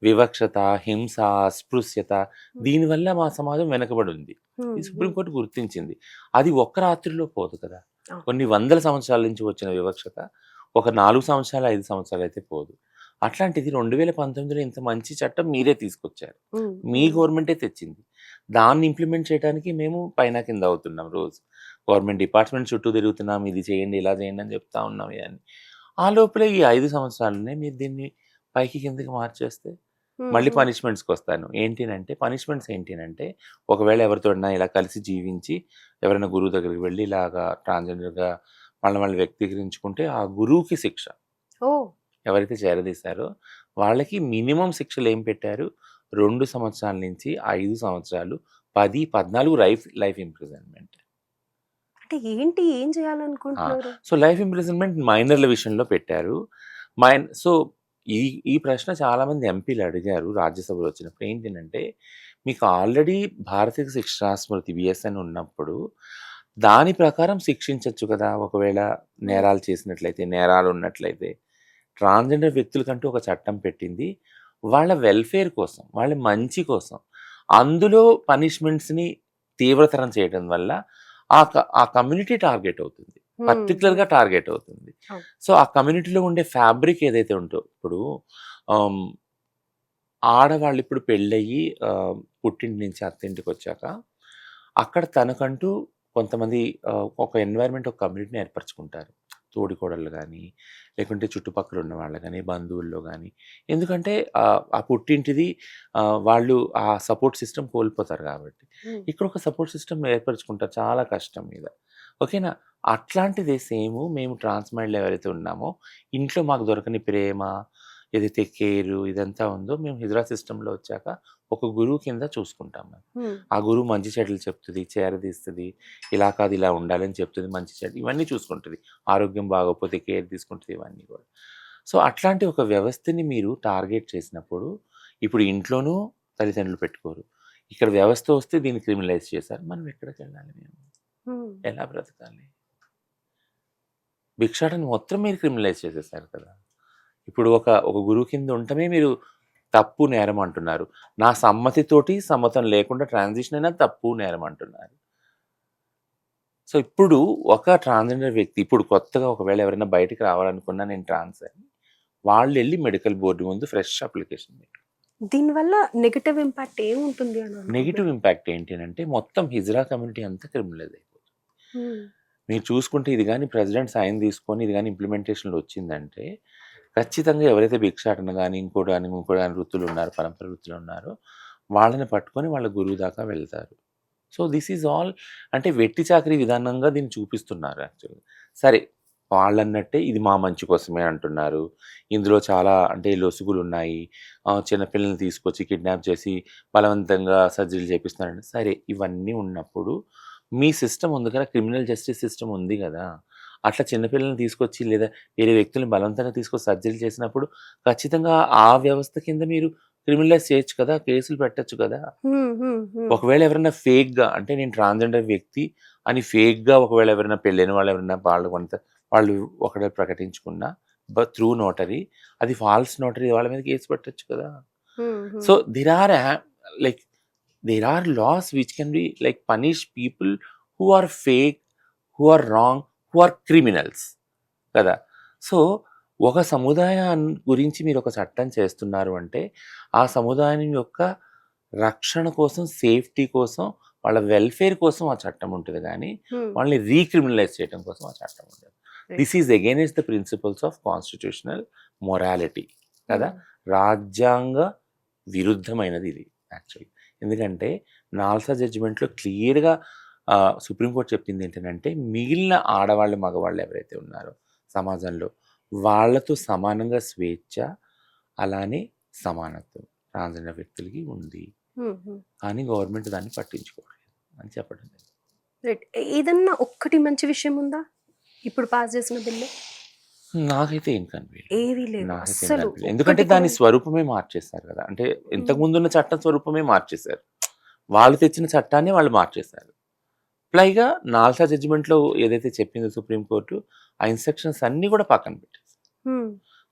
వివక్షత, హింస, అస్పృశ్యత హ్మ్. దీనివల్ల మా సమాజం వెనకబడి ఉంది. హ్మ్. ఈ హ్మ్. సుప్రీంకోర్టు గుర్తించింది. అది ఒక్క రాత్రిలో పోదు కదా! అవును. కొన్ని వందల సంవత్సరాల నుంచి వచ్చిన వివక్షత ఒక 4 సంవత్సరాలు, 5 సంవత్సరాలైతే పోదు. అట్లాంటిది 2019లో ఇంత మంచి చట్టం మీరే తీసుకొచ్చారు. హ్మ్. మీ హ్మ్. గవర్నమెంటే తెచ్చింది. దాన్ని ఇంప్లిమెంట్ చేయడానికి మేము పైన కింద అవుతున్నాం రోజు. గవర్నమెంట్ డిపార్ట్‌మెంట్ చుట్టూ తిరుగుతున్నాం. ఇది చేయండి, ఇలా చేయండి అని చెప్తా ఉన్నాం ఇయన్నీ. ఆ లోపలే ఈ 5 సంవత్సరాల్లోనే మీరు దీన్ని పైకి కిందకి మార్చేస్తే హ్మ్. మళ్ళీ హ్మ్. పనిష్మెంట్స్‌కొస్తాను. పనిష్మెంట్స్ ఏంటి అనంటే ఒకవేళ ఎవరితోనైనా ఇలా కలిసి జీవించి ఎవరైనా గురువు దగ్గరికి వెళ్లి ఇలాగా ట్రాన్స్‌జెండర్‌గా వాళ్ళని వ్యక్తీకరించుకుంటే ఆ గురువుకి శిక్ష. ఓహ్! ఎవరైతే చేరదీశారో వాళ్ళకి మినిమమ్ శిక్షలేం పెట్టారు, 2 సంవత్సరాల నుంచి 5 సంవత్సరాలు, 10, 14 లైఫ్ ఇంప్రిజన్‌మెంట్. అంటే ఏంటి? ఏం ఆ! చేయాలనుకుంటున్నారు? సో, లైఫ్ ఇంప్రిజన్‌మెంట్ మైనర్‌ల విషయంలో పెట్టారు. సో, ఈ ఈ ప్రశ్న చాలామంది ఎంపీలు అడిగారు రాజ్యసభలో వచ్చినప్పుడు. ఏంటినంటే, మీకు ఆల్రెడీ భారతీయ శిక్షా స్మృతి బీఎస్ఎన్ ఉన్నప్పుడు, దాని ప్రకారం శిక్షించొచ్చు కదా! ఒకవేళ హ్మ్. నేరాలు చేసినట్లయితే, నేరాలున్నట్లయితే. ట్రాన్స్‌జెండర్ వ్యక్తులకంటూ ఒక చట్టం పెట్టింది. వాళ్ళ వెల్‌ఫేర్ కోసం, వాళ్ళ మంచి కోసం. అందులో పనిష్మెంట్స్‌ని తీవ్రతరం చేయడం వల్ల ఆ కమ్యూనిటీ టార్గెట్ అవుతుంది. హ్మ్. హ్మ్. పర్టిక్యులర్‌గా టార్గెట్ అవుతుంది. అవును. సో, ఆ కమ్యూనిటీలో ఉండే ఫ్యాబ్రిక్ ఏదైతే ఉంటో ఇప్పుడు ఆహ్, ఆడవాళ్ళు ఇప్పుడు పెళ్ళయ్యి పుట్టింటి నుంచి అత్తింటికొచ్చాక, అక్కడ తనకంటూ కొంతమంది ఒక ఎన్వైర్న్‌మెంట్, ఒక కమ్యూనిటీని ఏర్పరచుకుంటారు. తోడికోడళ్ళు గానీ, లేకుంటే చుట్టుపక్కల ఉన్న వాళ్ళు గానీ, బంధువుల్లో గానీ. ఎందుకంటే ఆ పుట్టింటిది వాళ్ళు ఆ సపోర్ట్ సిస్టమ్ కోల్పోతారు గాబట్టి. హ్మ్. ఇక్కడ ఒక సపోర్ట్ సిస్టమ్ ఏర్పరచుకుంటారు చాలా కష్టం మీద. ఓకేనా? అట్లాంటిదే సేము మేము ట్రాన్స్ మైండ్‌లో ఎవరైతే ఉన్నామో, ఇంట్లో మాకు దొరకని ప్రేమ, ఏదైతే కేరు ఇదంతా ఉందో మేము హిజ్రా సిస్టమ్‌లో వచ్చాక ఒక గురువు కింద చూసుకుంటాం మేము. హ్మ్. ఆ గురువు మంచి చెడులు చెప్తది, చేరదీస్తది. ఇలా కాదు ఇలా ఉండాలని చెప్తది. మంచి చెడు ఇవన్నీ చూసుకుంటది. ఆరోగ్యం బాగోకపోతే కేర్ తీసుకుంటది ఇవన్నీ కూడా. సో, అట్లాంటి ఒక వ్యవస్థని మీరు టార్గెట్ చేసినప్పుడు ఇప్పుడు ఇంట్లోనూ తల్లిదండ్రులు పెట్టుకోరు. ఇక్కడ వ్యవస్థ వస్తే దీన్ని క్రిమినలైజ్ చేశారు. మనం ఎక్కడికి వెళ్ళాలి? మేము ఉమ్, ఎలా బ్రతకాలి? భిక్షాటన మొత్తం మీరు క్రిమినలైజ్ చేసేసారు కదా! ఇప్పుడు ఒక గురువు కింద ఉండటమే మీరు తప్పు, నేరం అంటున్నారు. నా సమ్మతితోటి సమ్మతం లేకుండా ట్రాన్సిషన్ అయినా తప్పు, నేరం అంటున్నారు. సో ఇప్పుడు ఒక ట్రాన్స్జెండర్ వ్యక్తి ఇప్పుడు కొత్తగా ఒకవేళ ఎవరైనా బయటికి రావాలనుకున్నా నేను ట్రాన్స్ అని వాళ్ళు వెళ్ళి మెడికల్ బోర్డు ముందు ఫ్రెష్ అప్లికేషన్ పెట్టారు. దీనివల్ల నెగటివ్ ఇంపాక్ట్ ఏముంటుంది అని నెగిటివ్ ఇంపాక్ట్ ఏంటి అంటే మొత్తం హిజ్రా కమ్యూనిటీ అంతా క్రిమినలైజ్ అయిపోతుంది. మీరు చూసుకుంటే ఇది కానీ ప్రెసిడెంట్ సైన్ తీసుకొని ఇది కానీ ఇంప్లిమెంటేషన్లో వచ్చిందంటే ఖచ్చితంగా ఎవరైతే భిక్షాటన కానీ ఇంకోటి కానీ వృత్తులు ఉన్నారు, పరంపర వృత్తులు ఉన్నారో వాళ్ళని పట్టుకొని వాళ్ళ గురువు దాకా వెళ్తారు. సో దిస్ ఈజ్ ఆల్ అంటే వెట్టి చాకరీ విధానంగా దీన్ని చూపిస్తున్నారు యాక్చువల్గా. సరే వాళ్ళన్నట్టే ఇది మా మంచి కోసమే అంటున్నారు. ఇందులో చాలా అంటే లొసుగులు ఉన్నాయి. చిన్నపిల్లల్ని తీసుకొచ్చి కిడ్నాప్ చేసి బలవంతంగా సర్జరీలు చేపిస్తున్నారండి. సరే ఇవన్నీ ఉన్నప్పుడు మీ సిస్టమ్ ఉంది కదా, క్రిమినల్ జస్టిస్ సిస్టమ్ ఉంది కదా, అట్లా చిన్నపిల్లల్ని తీసుకొచ్చి లేదా వేరే వ్యక్తులను బలవంతంగా తీసుకొచ్చి సర్జరీలు చేసినప్పుడు ఖచ్చితంగా ఆ వ్యవస్థ కింద మీరు క్రిమినలైజ్ చేయొచ్చు కదా, కేసులు పెట్టచ్చు కదా. ఒకవేళ ఎవరైనా ఫేక్గా అంటే నేను ట్రాన్స్జెండర్ వ్యక్తి అని ఫేక్గా ఒకవేళ ఎవరైనా పెళ్ళైన వాళ్ళు ఎవరైనా వాళ్ళు ఒకటే ప్రకటించుకున్నా త్రూ నోటరీ, అది ఫాల్స్ నోటరీ, వాళ్ళ మీద కేసు పెట్టచ్చు కదా. So there are laws which can be like punish people who are fake, who are wrong, who are criminals కదా. సో ఒక సముదాయం గురించి మీరు ఒక చట్టం చేస్తున్నారు అంటే ఆ సముదాయం యొక్క రక్షణ కోసం, సేఫ్టీ కోసం, వాళ్ళ వెల్ఫేర్ కోసం ఆ చట్టం ఉంటుంది కానీ వాళ్ళని రీక్రిమినలైజ్ చేయడం కోసం ఆ చట్టం ఉంటుంది. This is against the principles of constitutional morality కదా. రాజ్యాంగ విరుద్ధమైనది ఇది యాక్చువల్లీ. ఎందుకంటే నాల్సా జడ్జిమెంట్లో క్లియర్గా సుప్రీంకోర్టు చెప్పింది ఏంటంటే మిగిలిన ఆడవాళ్ళు మగవాళ్ళు ఎవరైతే ఉన్నారో సమాజంలో వాళ్ళతో సమానంగా స్వేచ్ఛ అలానే సమానత్వం ట్రాన్స్జెండర్ వ్యక్తులకి ఉంది, కానీ గవర్నమెంట్ దాన్ని పట్టించుకోవట్లేదు అని చెప్పడం. ఏదన్నా ఒక్కటి మంచి విషయం ఉందా ఇప్పుడు పాస్ చేసిన బిల్లు? నాకైతే ఏం కనిపించలేదు. ఏవీ లేదు నాకైతే ఏం అస్సలు. కనిపించలేదు. ఎందుకంటే దాని స్వరూపమే మార్చేశారు కదా. అంటే ఇంతకు ముందు ఉన్న చట్టం స్వరూపమే మార్చేశారు. వాళ్ళు తెచ్చిన చట్టాన్ని వాళ్ళు మార్చేశారు. పైగా నాల్సా జడ్జిమెంట్లో ఏదైతే చెప్పిందో సుప్రీంకోర్టు ఆ ఇన్స్ట్రక్షన్స్ అన్నీ కూడా పక్కన పెట్టేశారు.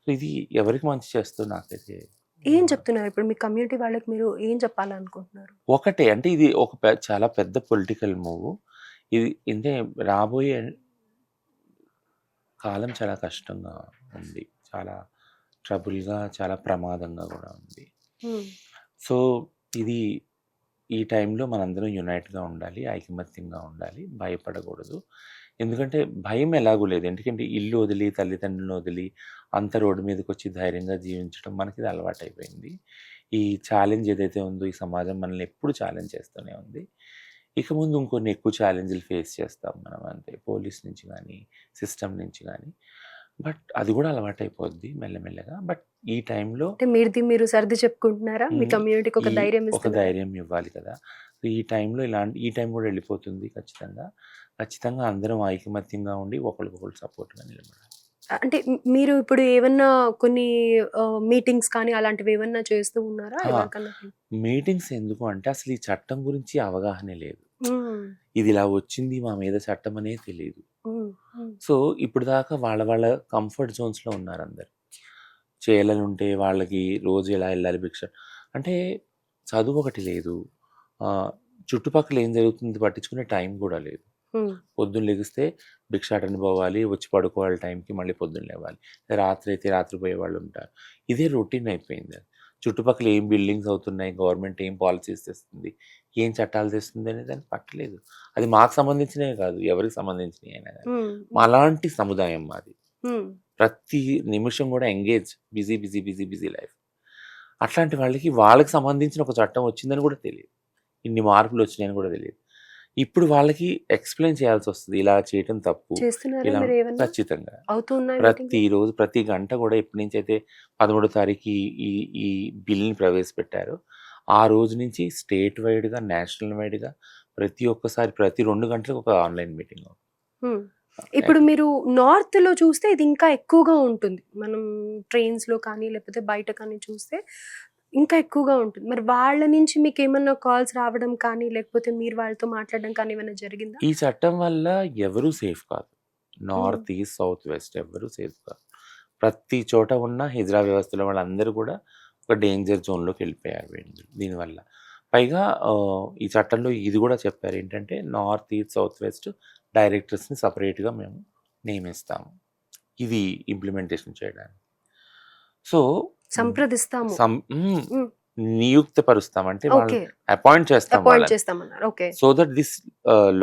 సో ఇది ఎవరికి మంచి చేస్తుందో నాకైతే ఏం చెప్తున్నారు ఇప్పుడు మీ కమ్యూనిటీ వాళ్ళకి? మీరు ఏం చెప్పాలనుకుంటున్నారు? ఒకటే అంటే ఇది చాలా పెద్ద పొలిటికల్ మూవ్. ఇది అంటే రాబోయే కాలం చాలా కష్టంగా ఉంది, చాలా ట్రబుల్గా, చాలా ప్రమాదంగా కూడా ఉంది. సో ఇది ఈ టైంలో మనందరం యునైట్గా ఉండాలి, ఐకమత్యంగా ఉండాలి, భయపడకూడదు. ఎందుకంటే భయం ఎలాగూ లేదు. ఎందుకంటే ఇల్లు వదిలి తల్లిదండ్రులను వదిలి అంత రోడ్డు మీదకి వచ్చి ధైర్యంగా జీవించడం మనకి ఇది అలవాటైపోయింది. ఈ ఛాలెంజ్ ఏదైతే ఉందో ఈ సమాజం మనల్ని ఎప్పుడు ఛాలెంజ్ చేస్తూనే ఉంది. ఇక ముందు ఇంకొన్ని ఎక్కువ ఛాలెంజ్లు ఫేస్ చేస్తాం మనం, అంతే పోలీస్ నుంచి కానీ సిస్టమ్ నుంచి కానీ. బట్ అది కూడా అలవాటైపోద్ది మెల్లమెల్లగా. బట్ ఈ టైంలో మీరు సర్ది చెప్పుకుంటున్నారా మీ కమ్యూనిటీకి? ఒక ధైర్యం ఒక ధైర్యం ఇవ్వాలి కదా. ఈ టైంలో ఈ టైం కూడా వెళ్ళిపోతుంది. ఖచ్చితంగా అందరం ఐకమత్యంగా ఉండి ఒకరికొకరు సపోర్ట్గా నిలబడాలి. అంటే మీరు ఇప్పుడు ఏమన్నా కొన్ని మీటింగ్స్ కానీ అలాంటివి ఏమన్నా చేస్తూ ఉన్నారా? మీటింగ్స్ ఎందుకు అంటే అసలు ఈ చట్టం గురించి అవగాహనే లేదు. ఇది ఇలా వచ్చింది మా మీద చట్టం అనే తెలియదు. సో ఇప్పుడు దాకా వాళ్ళ కంఫర్ట్ జోన్స్లో ఉన్నారు అందరు. చేయాలని ఉంటే వాళ్ళకి రోజు ఎలా వెళ్ళాలి భిక్ష అంటే చదువు ఒకటి లేదు, చుట్టుపక్కల ఏం జరుగుతుంది పట్టించుకునే టైం కూడా లేదు. పొద్దున్న లెగిస్తే భిక్షాటన పోవాలి, వచ్చి పడుకోవాలి టైంకి, మళ్ళీ పొద్దున్న లేవాలి. రాత్రి అయితే రాత్రి పోయే వాళ్ళు ఉంటారు. ఇదే రొటీన్ అయిపోయింది. చుట్టుపక్కల ఏం బిల్డింగ్స్ అవుతున్నాయి, గవర్నమెంట్ ఏం పాలసీస్ తెస్తుంది, ఏం చట్టాలు తెస్తుంది అనేది దానికి పట్టలేదు. అది మాకు సంబంధించినవి కాదు, ఎవరికి సంబంధించినవి అయినా కానీ. అలాంటి సముదాయం మాది. ప్రతి నిమిషం కూడా engage, busy busy busy busy life. అట్లాంటి వాళ్ళకి సంబంధించిన ఒక చట్టం వచ్చిందని కూడా తెలియదు, ఇన్ని మార్పులు వచ్చినాయని కూడా తెలియదు. ఇప్పుడు వాళ్ళకి ఎక్స్ప్లెయిన్ చేయాల్సి వస్తుంది, ఇలా చేయటం తప్పు. ఇలా ఖచ్చితంగా ప్రతిరోజు ప్రతి గంట కూడా ఎప్పటి నుంచి అయితే 13వ తారీఖు ఈ బిల్ని ప్రవేశపెట్టారో ఆ రోజు నుంచి స్టేట్ వైడ్గా, నేషనల్ వైడ్గా ప్రతి 2 గంటలకు ఒక ఆన్లైన్ మీటింగ్. ఇప్పుడు మీరు నార్త్ లో చూస్తే ఇది ఇంకా ఎక్కువగా ఉంటుంది. మనం ట్రైన్స్ లో కానీ లేకపోతే బయట కానీ చూస్తే ఇంకా ఎక్కువగా ఉంటుంది. మరి వాళ్ళ నుంచి మీకేమన్నా కాల్స్ రావడం కానీ, లేకపోతే మీరు వాళ్ళతో మాట్లాడడం కానీ ఏమైనా జరిగిందా? ఈ చట్టం వల్ల ఎవరు సేఫ్ కాదు. హ్మ్. నార్త్, ఈస్ట్, సౌత్, వెస్ట్ ఎవ్వరు సేఫ్ కాదు. ప్రతి చోట ఉన్న హిజ్రా వ్యవస్థలో వాళ్ళందరూ కూడా ఒక డేంజర్ జోన్‌లోకి వెళ్ళిపోయారు వీళ్ళు దీనివల్ల. పైగా ఈ చట్టంలో ఇది కూడా చెప్పారు ఏంటంటే నార్త్, ఈస్ట్, సౌత్, వెస్ట్ డైరెక్టర్స్‌ని సెపరేట్‌గా మేము నియమిస్తాము. ఇది ఇంప్లిమెంటేషన్ చేయడానికి. సో, సంప్రదిస్తాము. హ్మ్. నియుక్తపరుస్తాం. అంటే ఓకే. వాళ్ళని అపాయింట్ చేస్తాం అపాయింట్ వాళ్ళని. చేస్తామన్నారు. Okay. So that this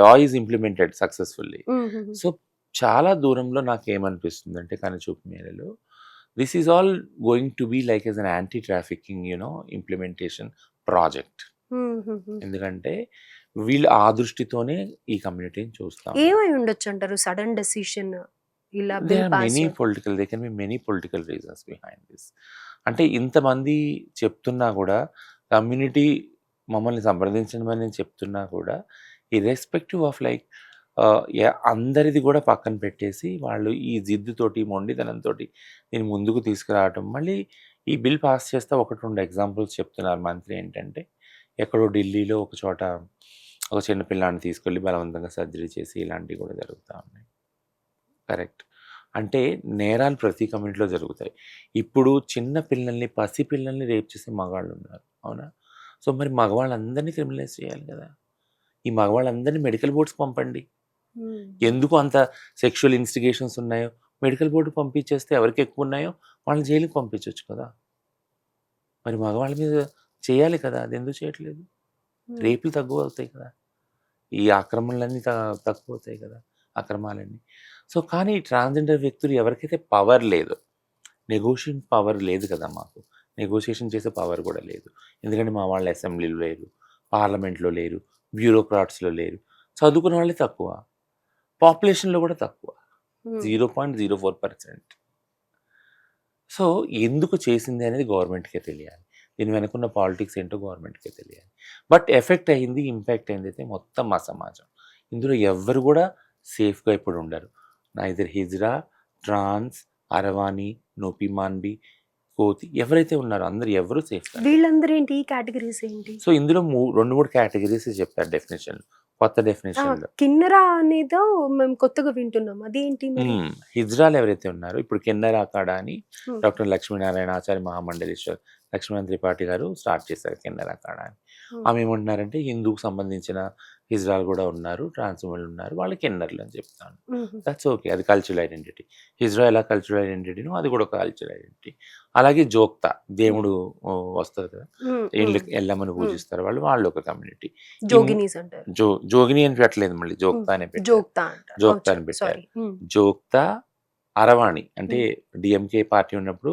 law is implemented successfully. హుహుహు. సో, చాలా దూరంలో నాకేమనిపిస్తుందంటే కనుచూపు మేరలో this is all going to be like as an anti trafficking implementation project. హుహుహు. ఎందుకంటే వీళ్ళు ఆ దృష్టితోనే ఈ కమ్యూనిటీని చూస్తాం. ఏమై ఉండొచ్చంటారు సడన్ డెసిషన్ ఇలా they bill are pass many political they can be many political reasons behind this. అంటే ఇంతమంది చెప్తున్నా కూడా కమ్యూనిటీ మమ్మల్ని సంప్రదించమని చెప్తున్నా కూడా ఇర్రెస్పెక్టివ్ ఆఫ్ లైక్ అందరిది కూడా పక్కన పెట్టేసి వాళ్ళు ఈ జిద్దుతోటి మొండితనంతోటి దీన్ని ముందుకు తీసుకురావటం. మళ్ళీ ఈ బిల్ పాస్ చేస్తే 1, 2 ఎగ్జాంపుల్స్ చెప్తున్నారు మంత్రి ఏంటంటే ఎక్కడో ఢిల్లీలో ఒక చోట ఒక చిన్న పిల్లాడిని తీసుకెళ్ళి బలవంతంగా సర్జరీ చేసి ఇలాంటివి కూడా జరుగుతూ ఉన్నాయి. కరెక్ట్. అంటే నేరాలు ప్రతి కమ్యూనిటీలో జరుగుతాయి. ఇప్పుడు చిన్న పిల్లల్ని, పసి పిల్లల్ని రేప్ చేసే మగాళ్ళున్నారు. అవునా? సో, మరి మగవాళ్ళందరినీ క్రిమినలైజ్ చేయాలి కదా! ఈ మగవాళ్ళందరినీ మెడికల్ బోర్డ్స్‌కి పంపండి. హ్మ్. ఎందుకు అంత సెక్షువల్ ఇన్‌స్టిగేషన్స్ ఉన్నాయో, మెడికల్ బోర్డ్‌కి పంపించేస్తే ఎవరికి ఎక్కువున్నాయో వాళ్ళని జైలుకి పంపించొచ్చు కదా! మరి మగవాళ్ళ మీద చేయాలి కదా! అదెందుకు చేయట్లేదు? హ్మ్. రేపులు తక్కువవుతాయి కదా! ఈ ఆక్రమణలన్నీ తక్కువవుతాయి కదా! అక్రమాలన్నీ. సో, కానీ ట్రాన్స్‌జెండర్ వ్యక్తులు ఎవరికైతే పవర్ లేదో, నెగోషియేషన్ పవర్ లేదు కదా మాకు. నెగోషియేషన్ చేసే పవర్ కూడా లేదు. ఎందుకంటే మా వాళ్ళు అసెంబ్లీలో లేరు, పార్లమెంట్‌లో లేరు, బ్యూరోక్రాట్స్‌లో లేరు. చదువుకున్న వాళ్ళే తక్కువ. పాపులేషన్‌లో కూడా తక్కువ. హ్మ్. 0.04%. సో, ఎందుకు చేసింది అనేది గవర్నమెంట్‌కే తెలియాలి. దీని వెనకున్న పాలిటిక్స్ ఏంటో గవర్నమెంట్‌కే తెలియాలి. బట్ ఎఫెక్ట్ అయింది, ఇంపాక్ట్ అయిందైతే మొత్తం మా సమాజం. ఇందులో ఎవ్వరు కూడా సేఫ్‌గా ఇప్పుడు ఉండరు. నైదర్ హిజ్రా, ట్రాన్స్, అరవాణి, నోపిమాన్బి, కోతి ఎవరైతే ఉన్నారో అందరూ ఎవరు సేఫ్ కాదు. వీళ్ళందరూ ఏంటి? ఈ కేటగరీస్ ఏంటి? సో, ఇందులో 2, 3 కేటగరీస్ చెప్పారు డెఫినిషన్‌లో. కొత్త ఆ! డెఫినిషన్‌లో. కిన్నెర అనేదో మేము కొత్తగా వింటున్నాం. అదేంటి మరి? హిజ్రాలు ఎవరైతే ఉన్నారో ఇప్పుడు కిన్నెర అఖాడా అని హ్మ్. డాక్టర్ లక్ష్మీనారాయణ ఆచార్య మహామండలేశ్వర్ లక్ష్మీనారాయణ త్రిపాఠి గారు స్టార్ట్ చేశారు కిన్నెర అఖాడా అని. హ్మ్. ఆమె ఏమంటున్నారంటే హిందూకి సంబంధించిన హిజ్రాలు కూడా ఉన్నారు, ట్రాన్స్ ఉమెన్లు ఉన్నారు, వాళ్ళు కిన్నెర్లు అని చెప్తాను. హుహు. That's okay. అది కల్చరల్ ఐడెంటిటీ. హిజ్రా ఎలా కల్చరల్ ఐడెంటిటీనో అది కూడా ఒక కల్చరల్ ఐడెంటిటీ. అలాగే జోక్తా దేవుడు వస్తారు కదా, హ్మ్. హ్మ్. ఎల్లమ్మని హ్మ్. పూజిస్తారు వాళ్ళు ఒక కమ్యూనిటీ. జోగినీస్ అంటారు. జోగిని అని పెట్టలేదు, మళ్ళీ హ్మ్. జోక్తా అనే పెట్టారు. జోక్తా అంటారు. జోక్తా అని పెట్టారు. సారీ. హ్మ్. జోక్తా, అరవాణి అంటే హ్మ్. డీఎంకే పార్టీ ఉన్నప్పుడు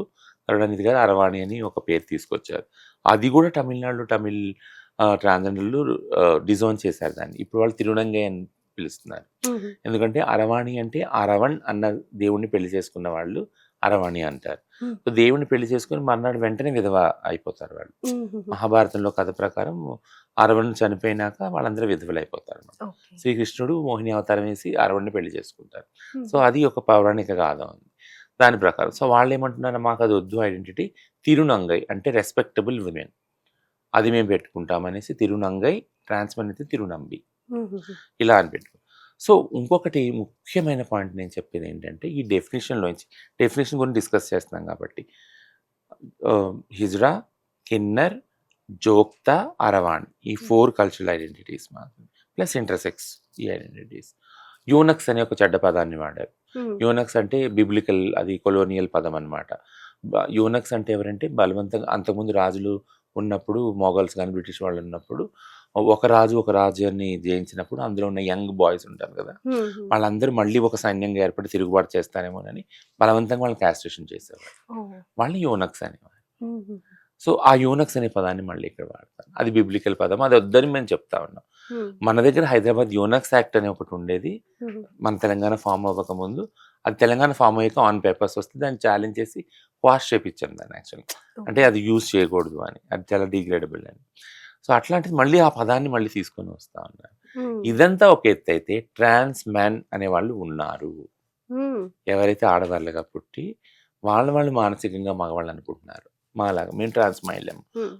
కరుణానిధి గారు అరవాణి అని ఒక పేరు తీసుకొచ్చారు. అది కూడా తమిళనాడులో ట్రాన్స్‌జెండర్‌లు డిజోన్ చేశారు దాన్ని. ఇప్పుడు వాళ్ళు తిరునంగై అని పిలుస్తున్నారు. హుహు. ఎందుకంటే అరవాణి అంటే అరవణ్ అన్న దేవుడిని పెళ్లి చేసుకున్న వాళ్ళు అరవాణి అంటారు. హ్మ్. సో, దేవుడిని పెళ్లి చేసుకొని మర్నాడు వెంటనే విధవ అయిపోతారు వాళ్ళు. హుహుహు. మహాభారతంలో కథ ప్రకారం అరవణ్ చనిపోయినాక వాళ్ళందరూ విధవలైపోతారన్నమాట. ఓకే. శ్రీకృష్ణుడు మోహిని అవతారం వేసి అరవణ్ణి పెళ్లి చేసుకుంటారు. సో, హుహు. అది ఒక పౌరాణిక గాథ ఉంది. దాని ప్రకారం. సో, వాళ్ళేమంటున్నారు, మాకది వద్దు ఐడెంటిటీ. తిరునంగై అంటే రెస్పెక్టబుల్ విమెన్. అది మేము పెట్టుకుంటామనేసి తిరునంగై, ట్రాన్స్ మెన్ అయితే తిరునంబి. హుహుహు. ఇలా అని పెట్టుకున్నాం. సో, ఇంకొకటి ముఖ్యమైన పాయింట్ నేను చెప్పేదేంటంటే, ఈ డెఫినిషన్‌లోంచి డెఫినిషన్ గురించి డిస్కస్ చేస్తున్నాం కాబట్టి హిజ్రా, కిన్నర్, జోక్తా, అరవాణి ఈ 4 కల్చరల్ ఐడెంటిటీస్ మాత్రమే. ప్లస్ ఇంటర్సెక్స్ ఈ ఐడెంటిటీస్. యూనక్స్ అనే ఒక చెడ్డ పదాన్ని వాడారు. హ్మ్. యూనక్స్ అంటే బిబ్లికల్, అది కొలోనియల్ పదం అనమాట. యూనక్స్ అంటే ఎవరంటే బలవంతంగా అంతకుముందు రాజులు ఉన్నప్పుడు, మొఘల్స్ గాని, బ్రిటిష్ వాళ్ళు ఉన్నప్పుడు ఒక రాజు ఒక రాజ్యాన్ని జయించినప్పుడు అందులో ఉన్న యంగ్ బాయ్స్ ఉంటారు కదా, హుహు. వాళ్ళందరూ మళ్ళీ ఒక సైన్యంగా ఏర్పడి తిరుగుబాటు చేస్తారేమోనని బలవంతంగా వాళ్ళని క్యాస్ట్రేషన్ చేసేవారు. ఓహ్! వాళ్ళని యూనక్స్ అనేవారు. హుహు. సో, ఆ యూనక్స్ అనే పదాన్ని మళ్ళీ ఇక్కడ వాడతాను. అది బిబ్లికల్ పదం. అది వద్దని మేము చెప్తా ఉన్నాం. హ్మ్. మన దగ్గర హైదరాబాద్ యూనక్స్ యాక్ట్ అని ఒకటి ఉండేది. హుహు. మన తెలంగాణ ఫార్మ్ అవ్వకముందు. అది తెలంగాణ ఫార్మ్ అయ్యాక ఆన్ పేపర్స్ వస్తే దాన్ని ఛాలెంజ్ చేసి క్వాష్ చేపిచ్చాం దాన్ని యాక్చువల్లీ. అంటే ఓకే. అది యూజ్ చేయకూడదు అని. అది చాలా డిగ్రేడబుల్ అని. సో, అట్లాంటిది మళ్ళీ ఆ పదాన్ని మళ్ళీ తీసుకొని వస్తా ఉన్నారు. హ్మ్. ఇదంతా ఒక ఎత్తైతే ట్రాన్స్ మ్యాన్ అనేవాళ్ళు ఉన్నారు. హ్మ్. ఎవరైతే ఆడవాళ్ళుగా పుట్టి వాళ్ళు మానసికంగా మగవాళ్ళు అనుకుంటున్నారు. మాలాగా మేము ట్రాన్స్ మైండ్.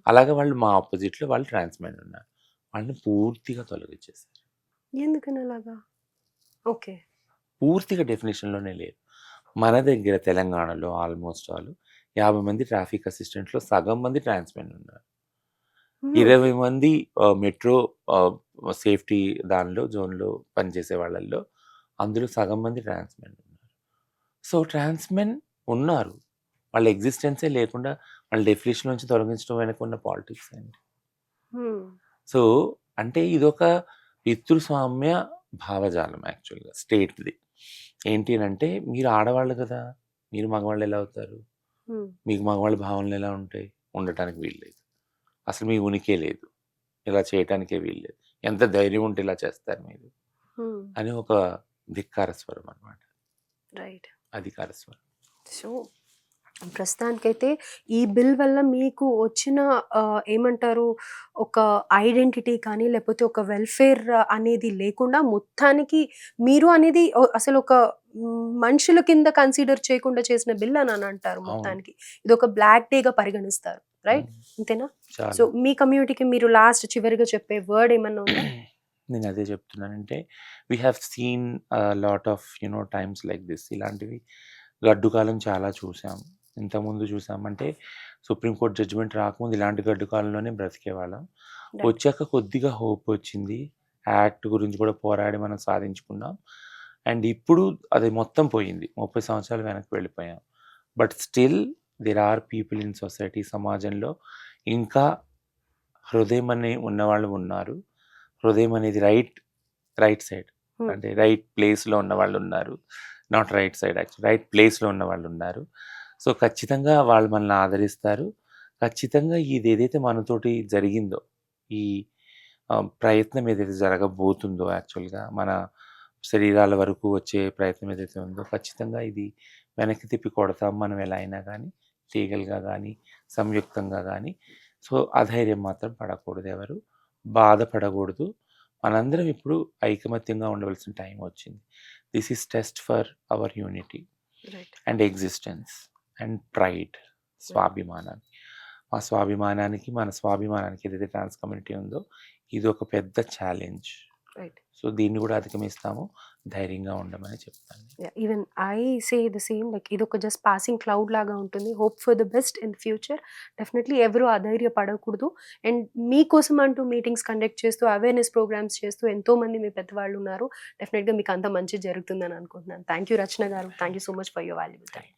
అలాగే వాళ్ళు మా ఆపోజిట్లో వాళ్ళు ట్రాన్స్ మైండ్ ఉన్నారు. వాళ్ళని పూర్తిగా తొలగించేశారు. ఎందుకని అలాగా? ఓకే. పూర్తిగా డెఫినేషన్‌లోనే లేదు. మన దగ్గర తెలంగాణలో ఆల్మోస్ట్ ఆల్ 50 మంది ట్రాఫిక్ అసిస్టెంట్‌లో సగం మంది ట్రాన్స్ మైండ్ ఉన్నారు. 20 మంది మెట్రో సేఫ్టీ దానిలో జోన్‌లో పనిచేసే వాళ్ళల్లో అందులో సగం మంది ట్రాన్స్ మెన్ ఉన్నారు. సో, ట్రాన్స్ మెన్ ఉన్నారు. వాళ్ళ ఎగ్జిస్టెన్సే లేకుండా వాళ్ళ డెఫినిషన్ నుంచి తొలగించడం వెనక ఉన్న పాలిటిక్స్ ఏంటి? సో, అంటే ఇదొక పితృస్వామ్య భావజాలం యాక్చువల్‌గా స్టేట్‌ది. ఏంటి అనంటే మీరు ఆడవాళ్ళు కదా! మీరు మగవాళ్ళు ఎలా అవుతారు? మీకు మగవాళ్ళ భావనలు ఎలా ఉంటాయి? ఉండటానికి వీల్లేదు. అసలు మీ ఉనికే లేదు. ఇలా చేయటానికే వీల్లేదు. ఎంత ధైర్యం ఉంటే ఇలా చేస్తారు మీరు అని ఒక ధిక్కార స్వరం అనమాట. రైట్. అధికార స్వరం. సో ప్రస్తుతానికైతే ఈ బిల్ వల్ల మీకు వచ్చిన ఏమంటారు, ఒక ఐడెంటిటీ కానీ లేకపోతే ఒక వెల్ఫేర్ అనేది లేకుండా మొత్తానికి మీరు అనేది అసలు ఒక మనుషుల కింద కన్సిడర్ చేయకుండా చేసిన బిల్ అని అంటారు. అవును. మొత్తానికి ఇది ఒక బ్లాక్ డేగా పరిగణిస్తారు. రైట్, అంతేనా? సో చాలా. మీ కమ్యూనిటీకి మీరు లాస్ట్ చివరిగా చెప్పే వర్డ్ ఏమన్నా ఉందా? నేను అదే చెప్తున్నానంటే we have seen lot of times like this. ఇలాంటివి గడ్డు కాలం చాలా చూసాం. ఇంతకుముందు చూసామంటే సుప్రీంకోర్టు జడ్జిమెంట్ రాకముందు ఇలాంటి గడ్డు కాలంలోనే బ్రతికేవాళ్ళం. Right. వచ్చాక కొద్దిగా హోప్ వచ్చింది. యాక్ట్ గురించి కూడా పోరాడి మనం సాధించుకున్నాం. అండ్ ఇప్పుడు అది మొత్తం పోయింది. 30 సంవత్సరాలు వెనక్కి వెళ్ళిపోయాం. But still there are people in society, సమాజంలో ఇంకా హృదయం అనే ఉన్నవాళ్ళు ఉన్నారు. హృదయం అనేది రైట్ సైడ్, అంటే రైట్ ప్లేస్‌లో ఉన్నవాళ్ళు ఉన్నారు. Not right side actually right ప్లేస్‌లో ఉన్నవాళ్ళు ఉన్నారు. సో, ఖచ్చితంగా వాళ్ళు మనల్ని ఆదరిస్తారు. ఖచ్చితంగా ఇదేదైతే మనతోటి జరిగిందో, ఈ ప్రయత్నం ఏదైతే జరగబోతుందో యాక్చువల్‌గా మన శరీరాల వరకు వచ్చే ప్రయత్నం ఏదైతే ఉందో, ఖచ్చితంగా ఇది వెనక్కి తిప్పి కొడతాం మనం ఎలా అయినా గానీ, లీగల్‌గా గానీ, సంయుక్తంగా గానీ. సో, అధైర్యం మాత్రం పడకూడదు ఎవరు. బాధపడకూడదు. మనందరం ఇప్పుడు ఐకమత్యంగా ఉండవలసిన టైం వచ్చింది. This is test for our unity right. And existence and pride, స్వాభిమానాన్ని. మా స్వాభిమానానికి, మన స్వాభిమానానికి ఏదైతే ట్రాన్స్ కమ్యూనిటీ ఉందో, ఇది ఒక పెద్ద ఛాలెంజ్. రైట్. సో, దీన్ని కూడా అధిగమిస్తాము. ధైర్యంగా ఉండమని చెప్తాను. Even I say the same, like ఇది ఒక జస్ట్ పాసింగ్ క్లౌడ్ లాగా ఉంటుంది. Hope for the best in future. Definitely ఎవరు అధైర్యపడకూడదు. అండ్ మీకోసం అంటూ మీటింగ్స్ కండక్ట్ చేస్తూ అవేర్నెస్ ప్రోగ్రామ్స్ చేస్తూ ఎంతోమంది మీ పెద్దవాళ్ళు ఉన్నారు. డెఫినెట్గా మీకు అంత మంచి జరుగుతుందని అనుకుంటున్నాను. థ్యాంక్ యూ రచన గారు. Thank you so much for your valuable time.